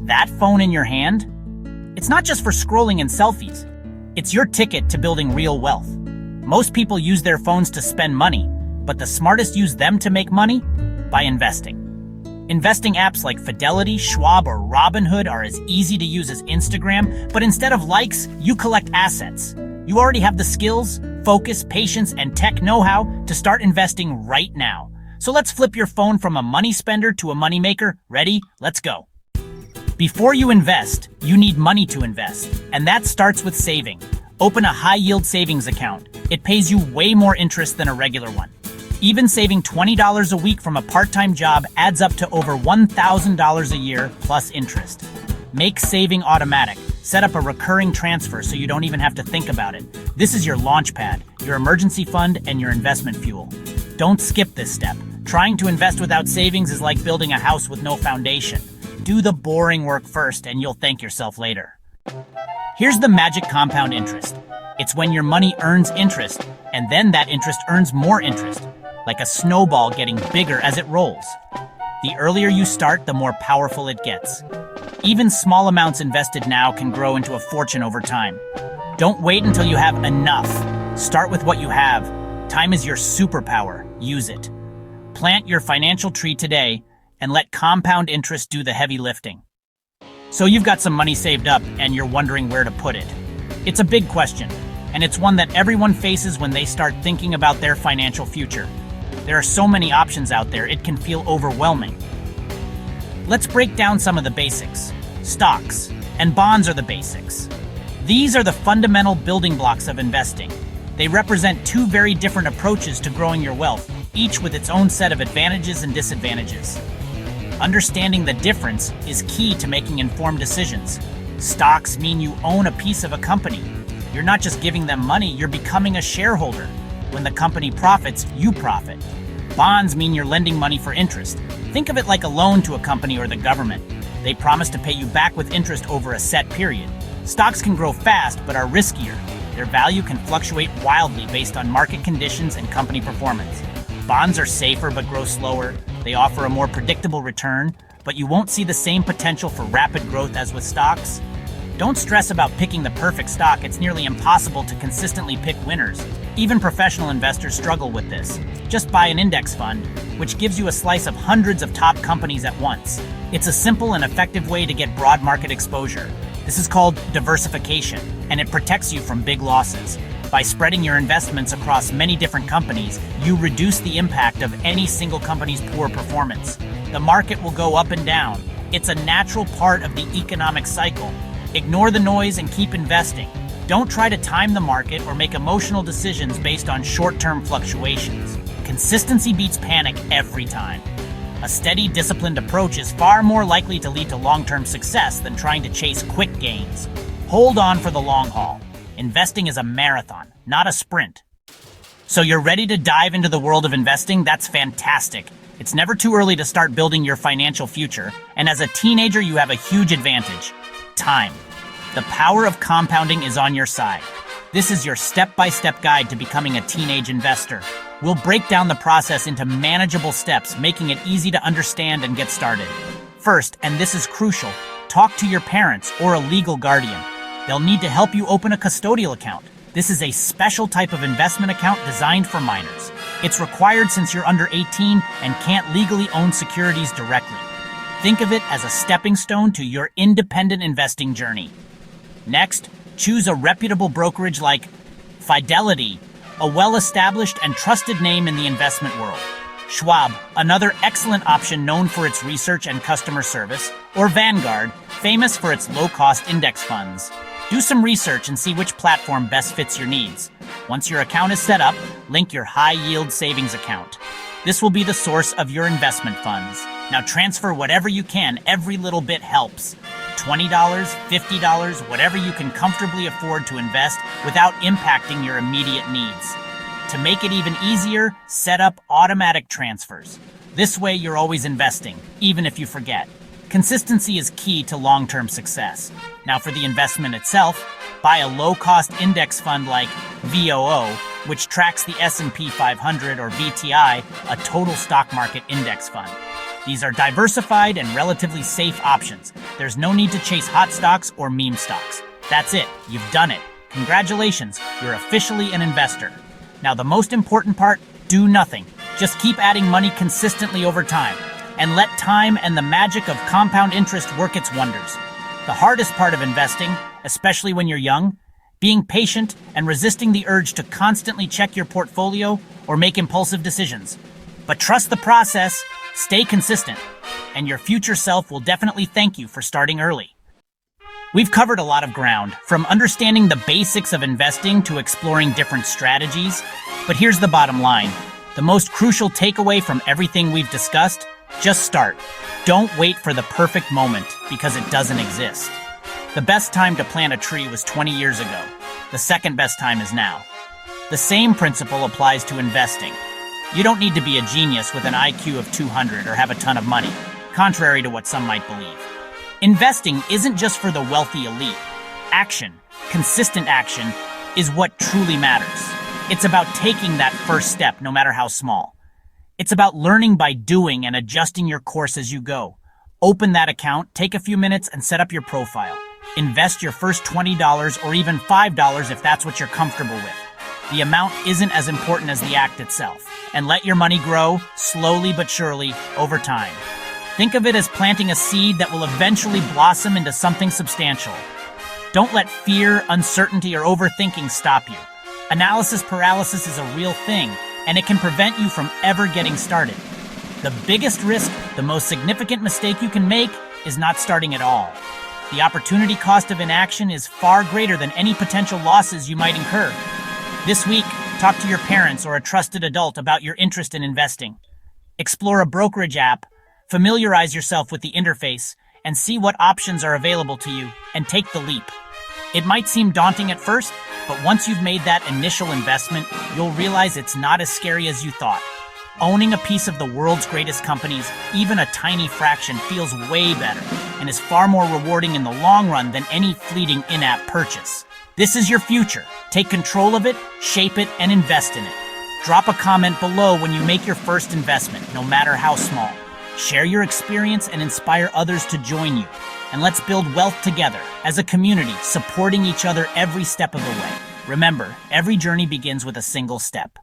That phone in your hand? It's not just for scrolling and selfies. It's your ticket to building real wealth. Most people use their phones to spend money, but the smartest use them to make money by investing. Investing apps like Fidelity, Schwab, or Robinhood are as easy to use as Instagram, but instead of likes, you collect assets. You already have the skills, focus, patience, and tech know-how to start investing right now. So let's flip your phone from a money spender to a money maker. Ready? Let's go. Before you invest, you need money to invest, and that starts with saving. Open a high-yield savings account. It pays you way more interest than a regular one. Even saving $20 a week from a part-time job adds up to over $1,000 a year plus interest. Make saving automatic. Set up a recurring transfer so you don't even have to think about it. This is your launch pad, your emergency fund, and your investment fuel. Don't skip this step. Trying to invest without savings is like building a house with no foundation. Do the boring work first and you'll thank yourself later. Here's the magic compound interest. It's when your money earns interest, and then that interest earns more interest, like a snowball getting bigger as it rolls. The earlier you start, the more powerful it gets. Even small amounts invested now can grow into a fortune over time. Don't wait until you have enough. Start with what you have. Time is your superpower. Use it. Plant your financial tree today and let compound interest do the heavy lifting. So you've got some money saved up and you're wondering where to put it. It's a big question, and it's one that everyone faces when they start thinking about their financial future. There are so many options out there, it can feel overwhelming. Let's break down some of the basics. Stocks and bonds are the basics. These are the fundamental building blocks of investing. They represent two very different approaches to growing your wealth, each with its own set of advantages and disadvantages. Understanding the difference is key to making informed decisions. Stocks mean you own a piece of a company. You're not just giving them money, you're becoming a shareholder. When the company profits, you profit. Bonds mean you're lending money for interest. Think of it like a loan to a company or the government. They promise to pay you back with interest over a set period. Stocks can grow fast but are riskier. Their value can fluctuate wildly based on market conditions and company performance. Bonds are safer but grow slower. They offer a more predictable return, but you won't see the same potential for rapid growth as with stocks. Don't stress about picking the perfect stock. It's nearly impossible to consistently pick winners. Even professional investors struggle with this. Just buy an index fund, which gives you a slice of hundreds of top companies at once. It's a simple and effective way to get broad market exposure. This is called diversification, and it protects you from big losses. By spreading your investments across many different companies, you reduce the impact of any single company's poor performance. The market will go up and down. It's a natural part of the economic cycle. Ignore the noise and keep investing. Don't try to time the market or make emotional decisions based on short-term fluctuations. Consistency beats panic every time. A steady, disciplined approach is far more likely to lead to long-term success than trying to chase quick gains. Hold on for the long haul. Investing is a marathon, not a sprint. So you're ready to dive into the world of investing? That's fantastic. It's never too early to start building your financial future, and as a teenager, you have a huge advantage. Time. The power of compounding is on your side. This is your step-by-step guide to becoming a teenage investor. We'll break down the process into manageable steps, making it easy to understand and get started. First, and this is crucial, talk to your parents or a legal guardian. They'll need to help you open a custodial account. This is a special type of investment account designed for minors. It's required since you're under 18 and can't legally own securities directly. Think of it as a stepping stone to your independent investing journey. Next, choose a reputable brokerage like Fidelity, a well-established and trusted name in the investment world. Schwab, another excellent option known for its research and customer service, or Vanguard, famous for its low-cost index funds. Do some research and see which platform best fits your needs. Once your account is set up, link your high-yield savings account. This will be the source of your investment funds. Now transfer whatever you can, every little bit helps. $20, $50, whatever you can comfortably afford to invest without impacting your immediate needs. To make it even easier, set up automatic transfers. This way you're always investing, even if you forget. Consistency is key to long-term success. Now for the investment itself, buy a low-cost index fund like VOO, which tracks the S&P 500 or VTI, a total stock market index fund. These are diversified and relatively safe options. There's no need to chase hot stocks or meme stocks. That's it. You've done it. Congratulations. You're officially an investor. Now, the most important part, do nothing. Just keep adding money consistently over time, and let time and the magic of compound interest work its wonders. The hardest part of investing, especially when you're young, being patient and resisting the urge to constantly check your portfolio or make impulsive decisions. But trust the process, stay consistent, and your future self will definitely thank you for starting early. We've covered a lot of ground, from understanding the basics of investing to exploring different strategies. But here's the bottom line. The most crucial takeaway from everything we've discussed: just start. Don't wait for the perfect moment, because it doesn't exist. The best time to plant a tree was 20 years ago. The second best time is now. The same principle applies to investing. You don't need to be a genius with an IQ of 200 or have a ton of money, contrary to what some might believe. Investing isn't just for the wealthy elite. Action, consistent action, is what truly matters. It's about taking that first step, no matter how small. It's about learning by doing and adjusting your course as you go. Open that account, take a few minutes, and set up your profile. Invest your first $20 or even $5 if that's what you're comfortable with. The amount isn't as important as the act itself. And let your money grow, slowly but surely, over time. Think of it as planting a seed that will eventually blossom into something substantial. Don't let fear, uncertainty, or overthinking stop you. Analysis paralysis is a real thing, and it can prevent you from ever getting started. The biggest risk, the most significant mistake you can make, is not starting at all. The opportunity cost of inaction is far greater than any potential losses you might incur. This week, talk to your parents or a trusted adult about your interest in investing. Explore a brokerage app, familiarize yourself with the interface, and see what options are available to you, and take the leap. It might seem daunting at first, but once you've made that initial investment, you'll realize it's not as scary as you thought. Owning a piece of the world's greatest companies, even a tiny fraction, feels way better and is far more rewarding in the long run than any fleeting in-app purchase. This is your future. Take control of it, shape it, and invest in it. Drop a comment below when you make your first investment, no matter how small. Share your experience and inspire others to join you. And let's build wealth together as a community, supporting each other every step of the way. Remember, every journey begins with a single step.